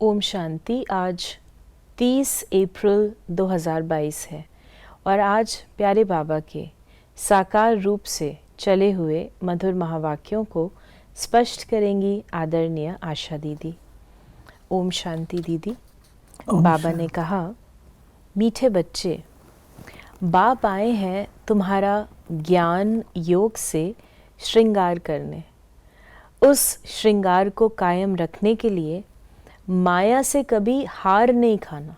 ओम शांति। आज 30 अप्रैल 2022 है और आज प्यारे बाबा के साकार रूप से चले हुए मधुर महावाक्यों को स्पष्ट करेंगी आदरणीय आशा दीदी। ओम शांति दीदी। बाबा ने कहा, मीठे बच्चे, बाप आए हैं तुम्हारा ज्ञान योग से श्रृंगार करने। उस श्रृंगार को कायम रखने के लिए माया से कभी हार नहीं खाना।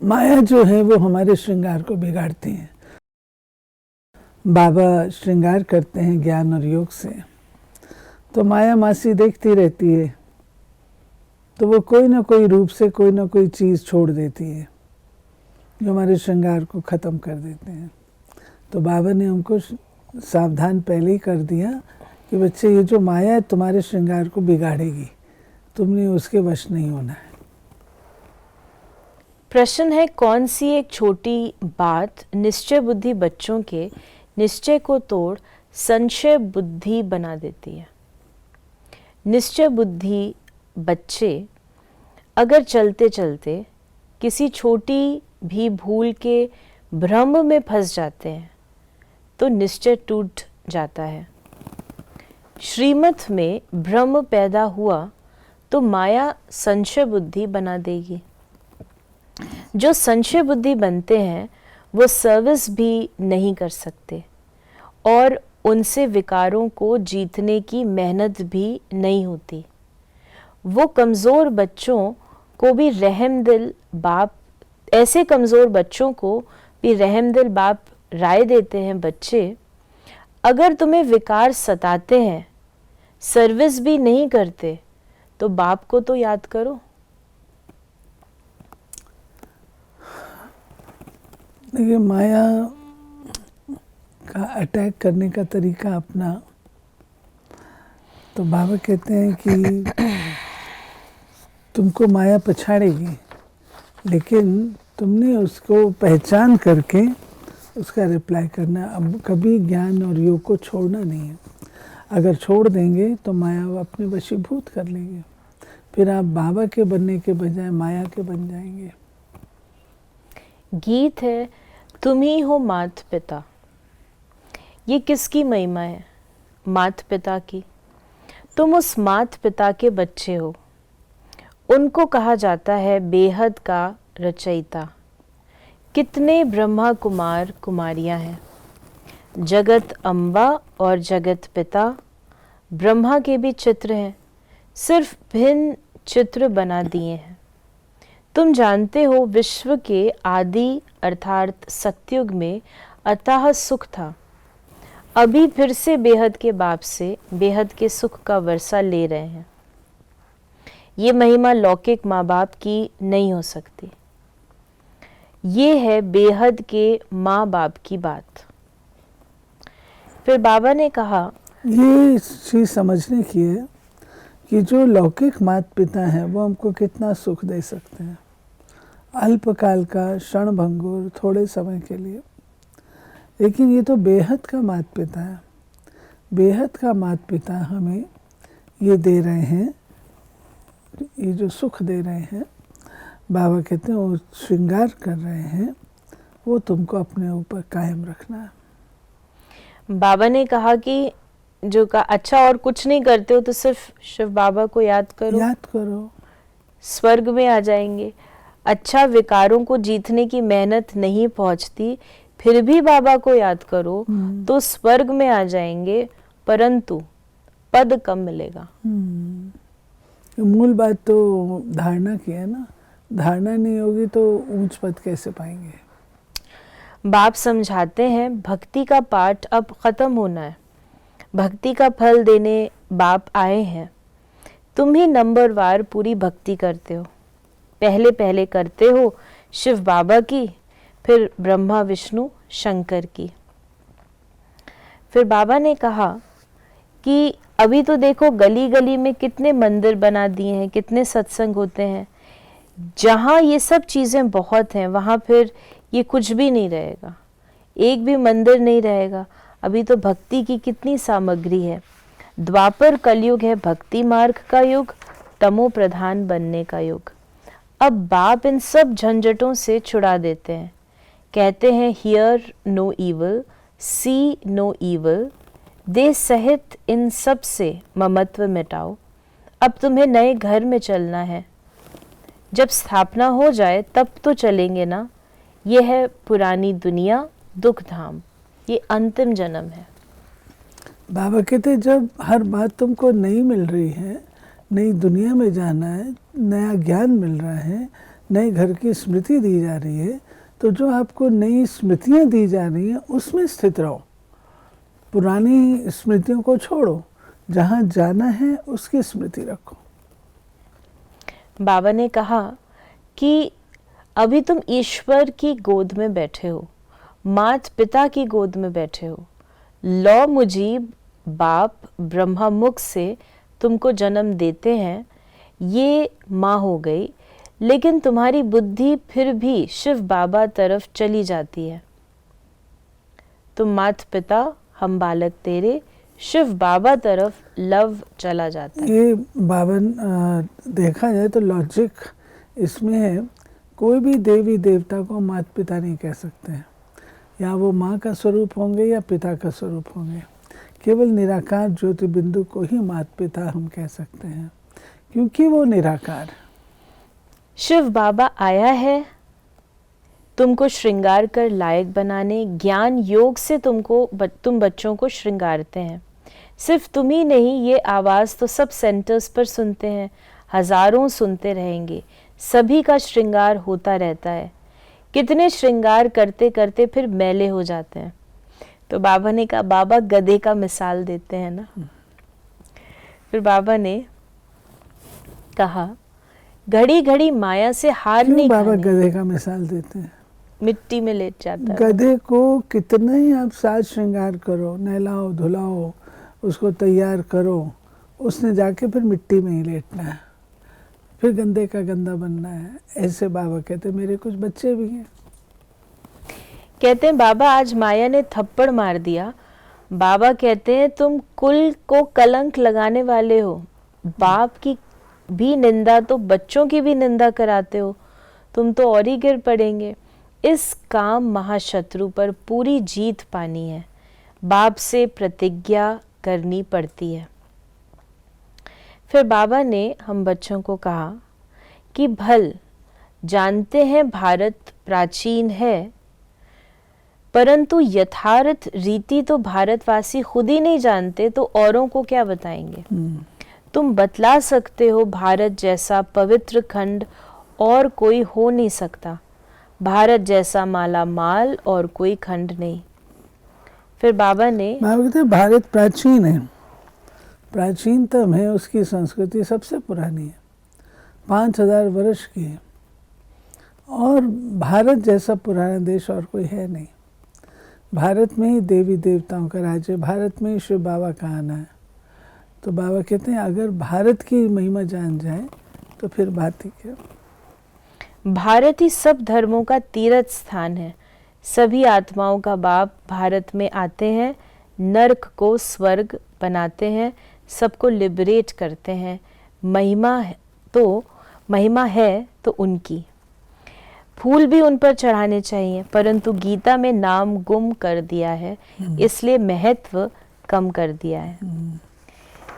माया जो है वो हमारे श्रृंगार को बिगाड़ती है। बाबा श्रृंगार करते हैं ज्ञान और योग से, तो माया मासी देखती रहती है, तो वो कोई ना कोई रूप से कोई ना कोई चीज़ छोड़ देती है जो हमारे श्रृंगार को ख़त्म कर देते हैं। तो बाबा ने हमको सावधान पहले ही कर दिया कि बच्चे, ये जो माया है तुम्हारे श्रृंगार को बिगाड़ेगी, तुमने उसके वश नहीं होना है। प्रश्न है, कौन सी एक छोटी बात निश्चय बुद्धि बच्चों के निश्चय को तोड़ संशय बुद्धि बना देती है? निश्चय बुद्धि बच्चे अगर चलते चलते किसी छोटी भी भूल के भ्रम में फंस जाते हैं तो निश्चय टूट जाता है। श्रीमत में भ्रम पैदा हुआ तो माया संशय बुद्धि बना देगी। जो संशय बुद्धि बनते हैं वो सर्विस भी नहीं कर सकते और उनसे विकारों को जीतने की मेहनत भी नहीं होती। वो कमज़ोर बच्चों को भी रहमदिल बाप, ऐसे कमज़ोर बच्चों को भी रहमदिल बाप राय देते हैं, बच्चे अगर तुम्हें विकार सताते हैं, सर्विस भी नहीं करते, तो बाप को तो याद करो। देखिए, माया का अटैक करने का तरीका अपना, तो बाबा कहते हैं कि तुमको माया पछाड़ेगी, लेकिन तुमने उसको पहचान करके उसका रिप्लाई करना। अब कभी ज्ञान और योग को छोड़ना नहीं है। अगर छोड़ देंगे तो माया वो अपने वशीभूत कर लेंगे, फिर आप बाबा के बनने के बजाय माया के बन जाएंगे। गीत है, तुम ही हो मात पिता। ये किसकी महिमा है? मात पिता की। तुम उस मात पिता के बच्चे हो। उनको कहा जाता है बेहद का रचयिता। कितने ब्रह्मा कुमार कुमारियां हैं। जगत अम्बा और जगत पिता ब्रह्मा के भी चित्र हैं, सिर्फ भिन्न चित्र बना दिए हैं। तुम जानते हो विश्व के आदि अर्थात सतयुग में अथाह सुख था। अभी फिर से बेहद के बाप से बेहद के सुख का वर्षा ले रहे हैं। ये महिमा लौकिक माँ बाप की नहीं हो सकती। ये है बेहद के माँ बाप की बात। फिर बाबा ने कहा, ये चीज़ समझने की है कि जो लौकिक माता पिता हैं वो हमको कितना सुख दे सकते हैं, अल्पकाल का, क्षण भंगुर, थोड़े समय के लिए। लेकिन ये तो बेहद का माता पिता है। बेहद का माता पिता हमें ये दे रहे हैं, ये जो सुख दे रहे हैं, बाबा कहते हैं वो श्रृंगार कर रहे हैं, वो तुमको अपने ऊपर कायम रखना है। बाबा ने कहा कि जो का अच्छा और कुछ नहीं करते हो तो सिर्फ शिव बाबा को याद करो, स्वर्ग में आ जाएंगे। अच्छा, विकारों को जीतने की मेहनत नहीं पहुंचती, फिर भी बाबा को याद करो तो स्वर्ग में आ जाएंगे, परंतु पद कम मिलेगा। मूल बात तो धारणा की है ना। धारणा नहीं होगी तो ऊंच पद कैसे पाएंगे? बाप समझाते हैं, भक्ति का पाठ अब खत्म होना है। भक्ति का फल देने बाप आए हैं। तुम ही नंबरवार पूरी भक्ति करते हो। पहले पहले करते हो शिव बाबा की, फिर ब्रह्मा विष्णु शंकर की। फिर बाबा ने कहा कि अभी तो देखो गली गली में कितने मंदिर बना दिए हैं, कितने सत्संग होते हैं। जहाँ ये सब चीज़ें बहुत हैं वहाँ फिर ये कुछ भी नहीं रहेगा, एक भी मंदिर नहीं रहेगा। अभी तो भक्ति की कितनी सामग्री है। द्वापर कलयुग है भक्ति मार्ग का युग, तमो प्रधान बनने का युग। अब बाप इन सब झंझटों से छुड़ा देते हैं, कहते हैं hear no evil, see no evil, दे सहित इन सब से ममत्व मिटाओ। अब तुम्हें नए घर में चलना है, जब स्थापना हो जाए तब तो चलेंगे ना। ये है पुरानी दुनिया दुख धाम, ये अंतिम जन्म है। बाबा कहते जब हर बात तुमको नई मिल रही है, नई दुनिया में जाना है, नया ज्ञान मिल रहा है, नए घर की स्मृति दी जा रही है, तो जो आपको नई स्मृतियाँ दी जा रही हैं उसमें स्थित रहो, पुरानी स्मृतियों को छोड़ो, जहाँ जाना है उसकी स्मृति रखो। बाबा ने कहा कि अभी तुम ईश्वर की गोद में बैठे हो, मात पिता की गोद में बैठे हो। लौ मुजीब बाप ब्रह्मा मुख से तुमको जन्म देते हैं, ये माँ हो गई, लेकिन तुम्हारी बुद्धि फिर भी शिव बाबा तरफ चली जाती है। तुम मात पिता, हम बालक तेरे, शिव बाबा तरफ लव चला जाता है। ये बाबा देखा जाए तो लॉजिक इसमें है, कोई भी देवी देवता को माता पिता नहीं कह सकते हैं, या वो माँ का स्वरूप होंगे या पिता का स्वरूप होंगे। केवल निराकार ज्योति बिंदु को ही माता पिता हम कह सकते हैं, क्योंकि वो निराकार। शिव बाबा आया है तुमको श्रृंगार कर लायक बनाने, ज्ञान योग से तुम बच्चों को श्रृंगारते हैं। सिर्फ तुम ही नहीं, ये आवाज़ तो सब सेंटर्स पर सुनते हैं, हजारों सुनते रहेंगे, सभी का श्रृंगार होता रहता है। कितने श्रृंगार करते करते फिर मैले हो जाते हैं। तो बाबा ने कहा, बाबा गधे का मिसाल देते हैं ना। फिर बाबा ने कहा घड़ी घड़ी माया से हार नहीं बाबा खानी। गधे का मिसाल देते हैं, मिट्टी में लेट जाता है। गधे को कितना ही आप साज श्रृंगार करो, नहलाओ धुलाओ, उसको तैयार करो, उसने जाके फिर मिट्टी में ही लेटना है, फिर गंदे का गंदा बनना है। ऐसे बाबा कहते मेरे कुछ बच्चे भी हैं। कहते हैं बाबा आज माया ने थप्पड़ मार दिया। बाबा कहते हैं तुम कुल को कलंक लगाने वाले हो, बाप की भी निंदा तो बच्चों की भी निंदा कराते हो, तुम तो और ही गिर पड़ेंगे। इस काम महाशत्रु पर पूरी जीत पानी है, बाप से प्रतिज्ञा करनी पड़ती है। फिर बाबा ने हम बच्चों को कहा कि भल जानते हैं भारत प्राचीन है, परंतु यथार्थ रीति तो भारतवासी खुद ही नहीं जानते, तो औरों को क्या बताएंगे। तुम बतला सकते हो भारत जैसा पवित्र खंड और कोई हो नहीं सकता, भारत जैसा माला माल और कोई खंड नहीं। फिर बाबा कहते हैं भारत प्राचीन है, प्राचीनतम है, उसकी संस्कृति सबसे पुरानी है, 5000 वर्ष की है, और भारत जैसा पुराना देश और कोई है नहीं। भारत में ही देवी देवताओं का राज्य है, भारत में ही शिव बाबा का आना है। तो बाबा कहते हैं अगर भारत की महिमा जान जाए तो फिर बात ही क्या। भारत ही सब धर्मों का तीर्थ स्थान है, सभी आत्माओं का बाप भारत में आते हैं, नर्क को स्वर्ग बनाते हैं, सबको लिबरेट करते हैं। महिमा है तो उनकी, फूल भी उन पर चढ़ाने चाहिए, परंतु गीता में नाम गुम कर दिया है, इसलिए महत्व कम कर दिया है।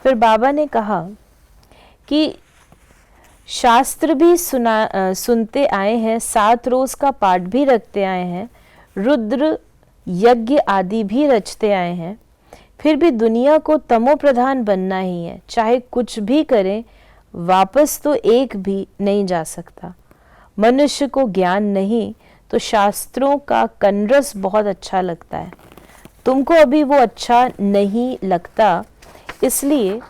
फिर बाबा ने कहा कि शास्त्र भी सुनते आए हैं, 7 रोज का पाठ भी रखते आए हैं, रुद्र यज्ञ आदि भी रचते आए हैं, फिर भी दुनिया को तमो प्रधान बनना ही है, चाहे कुछ भी करें वापस तो एक भी नहीं जा सकता। मनुष्य को ज्ञान नहीं तो शास्त्रों का कनरस बहुत अच्छा लगता है, तुमको अभी वो अच्छा नहीं लगता, इसलिए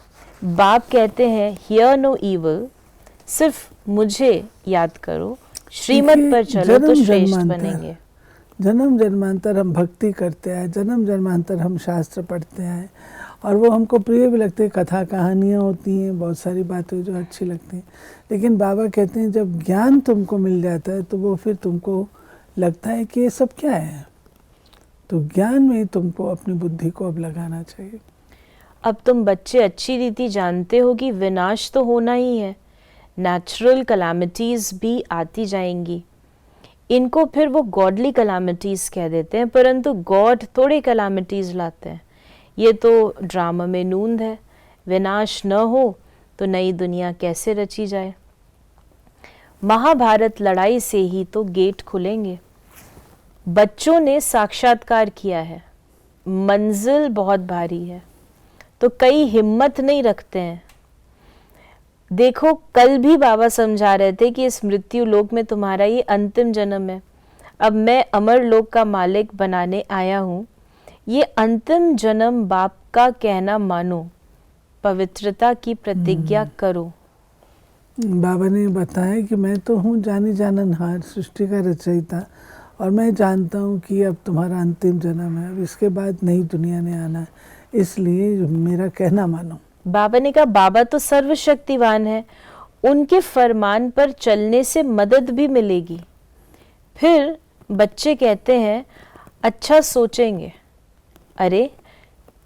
बाप कहते हैं हियर नो ईवल, सिर्फ मुझे याद करो, श्रीमत पर चलो तो श्रेष्ठ बनेंगे। जन्म जन्मांतर हम भक्ति करते हैं, जन्म जन्मांतर हम शास्त्र पढ़ते हैं, और वो हमको प्रिय भी लगते हैं, कथा कहानियाँ होती हैं, बहुत सारी बातें जो अच्छी लगती हैं। लेकिन बाबा कहते हैं जब ज्ञान तुमको मिल जाता है तो वो फिर तुमको लगता है कि ये सब क्या है, तो ज्ञान में तुमको अपनी बुद्धि को अब लगाना चाहिए। अब तुम बच्चे अच्छी रीति जानते हो कि विनाश तो होना ही है, नेचुरल कैलामिटीज भी आती जाएंगी। इनको फिर वो गॉडली कैलामिटीज कह देते हैं, परंतु गॉड थोड़े कैलामिटीज लाते हैं। ये तो ड्रामा में नूंद है। विनाश न हो तो नई दुनिया कैसे रची जाए। महाभारत लड़ाई से ही तो गेट खुलेंगे। बच्चों ने साक्षात्कार किया है, मंजिल बहुत भारी है, तो कई हिम्मत नहीं रखते हैं। देखो, कल भी बाबा समझा रहे थे कि इस मृत्यु लोक में तुम्हारा ये अंतिम जन्म है। अब मैं अमर लोक का मालिक बनाने आया हूँ। ये अंतिम जन्म बाप का कहना मानो, पवित्रता की प्रतिज्ञा करो। बाबा ने बताया कि मैं तो हूँ जानी जाननहार, सृष्टि का रचयिता, और मैं जानता हूँ कि अब तुम्हारा अंतिम जन्म है, अब इसके बाद नई दुनिया ने आना है, इसलिए मेरा कहना मानो। बाबा ने कहा बाबा तो सर्वशक्तिवान है, उनके फरमान पर चलने से मदद भी मिलेगी। फिर बच्चे कहते हैं अच्छा सोचेंगे। अरे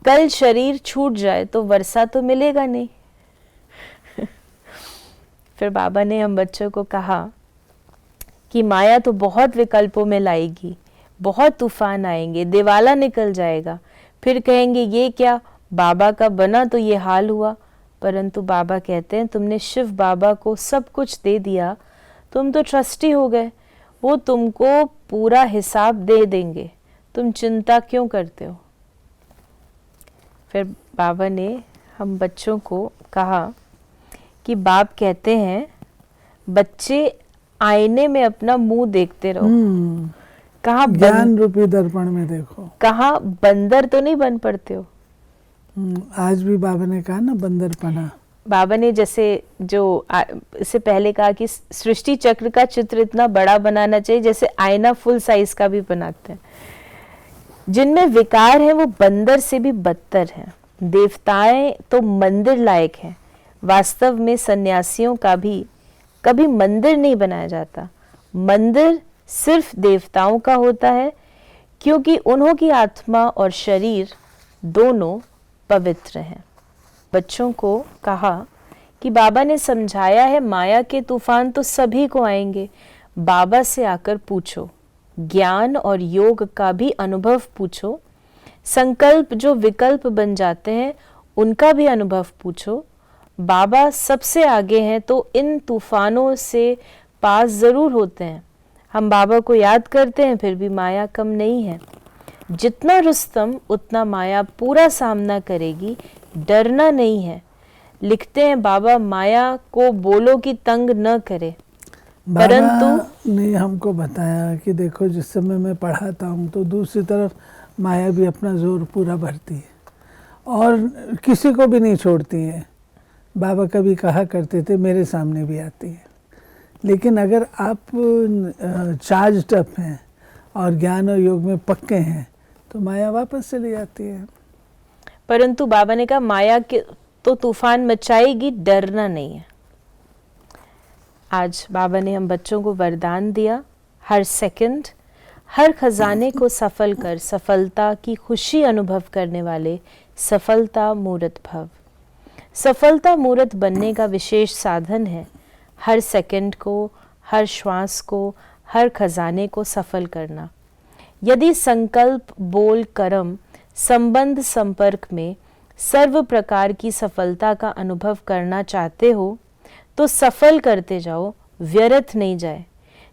कल शरीर छूट जाए तो वर्षा तो मिलेगा नहीं। फिर बाबा ने हम बच्चों को कहा कि माया तो बहुत विकल्पों में लाएगी, बहुत तूफान आएंगे, दिवाला निकल जाएगा, फिर कहेंगे ये क्या, बाबा का बना तो ये हाल हुआ। परंतु बाबा कहते हैं तुमने शिव बाबा को सब कुछ दे दिया, तुम तो ट्रस्टी हो गए, वो तुमको पूरा हिसाब दे देंगे, तुम चिंता क्यों करते हो। फिर बाबा ने हम बच्चों को कहा कि बाप कहते हैं बच्चे आईने में अपना मुंह देखते रहो। कहाँ ज्ञान रूपी दर्पण में देखो, कहाँ बंदर तो नहीं बन पड़ते हो। आज भी बाबा ने कहा ना बंदरपना। बाबा ने जैसे जो इससे पहले कहा कि सृष्टि चक्र का चित्र इतना बड़ा बनाना चाहिए जैसे आईना फुल साइज का भी बनाते हैं। जिनमें विकार है वो बंदर से भी बदतर हैं। देवताएं तो मंदिर लायक हैं, वास्तव में सन्यासियों का भी कभी मंदिर नहीं बनाया जाता। मंदिर सिर्फ देवताओं का होता है, क्योंकि उन्हों की आत्मा और शरीर दोनों पवित्र हैं। बच्चों को कहा कि बाबा ने समझाया है माया के तूफान तो सभी को आएंगे, बाबा से आकर पूछो, ज्ञान और योग का भी अनुभव पूछो, संकल्प जो विकल्प बन जाते हैं उनका भी अनुभव पूछो। बाबा सबसे आगे हैं तो इन तूफानों से पास जरूर होते हैं। हम बाबा को याद करते हैं फिर भी माया कम नहीं है। जितना रुस्तम उतना माया पूरा सामना करेगी, डरना नहीं है। लिखते हैं बाबा माया को बोलो कि तंग न करे, परंतु ने हमको बताया कि देखो जिस समय मैं पढ़ाता हूँ तो दूसरी तरफ माया भी अपना जोर पूरा भरती है और किसी को भी नहीं छोड़ती है। बाबा कभी कहा करते थे मेरे सामने भी आती है, लेकिन अगर आप चार्ज्ड अप हैं और ज्ञान और योग में पक्के हैं तो माया वापस चली जाती है। परंतु बाबा ने कहा माया के तो तूफान मचाएगी, डरना नहीं है। आज बाबा ने हम बच्चों को वरदान दिया, हर सेकंड हर खजाने को सफल कर सफलता की खुशी अनुभव करने वाले सफलता मूर्त भव। सफलता मूर्त बनने का विशेष साधन है हर सेकंड को, हर श्वास को, हर खजाने को सफल करना। यदि संकल्प, बोल, कर्म, संबंध, संपर्क में सर्व प्रकार की सफलता का अनुभव करना चाहते हो तो सफल करते जाओ, व्यर्थ नहीं जाए।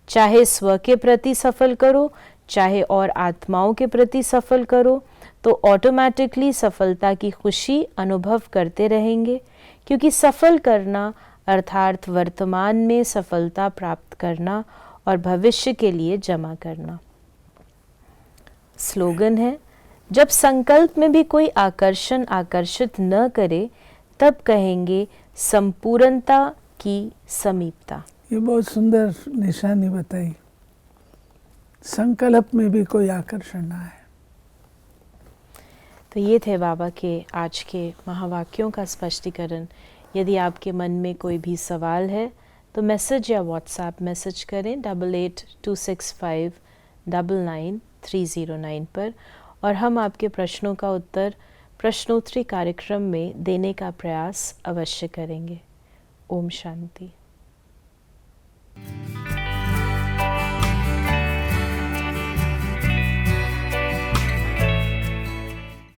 चाहे स्व के प्रति सफल करो, चाहे और आत्माओं के प्रति सफल करो, तो ऑटोमेटिकली सफलता की खुशी अनुभव करते रहेंगे, क्योंकि सफल करना अर्थात वर्तमान में सफलता प्राप्त करना और भविष्य के लिए जमा करना। स्लोगन है, जब संकल्प में भी कोई आकर्षण आकर्षित न करे तब कहेंगे संपूर्णता की समीपता। ये बहुत सुंदर निशानी बताई, संकल्प में भी कोई आकर्षण ना है। तो ये थे बाबा के आज के महावाक्यों का स्पष्टीकरण। यदि आपके मन में कोई भी सवाल है तो मैसेज या व्हाट्सएप मैसेज करें 8826599309 पर और हम आपके प्रश्नों का उत्तर प्रश्नोत्तरी कार्यक्रम में देने का प्रयास अवश्य करेंगे। ओम शांति।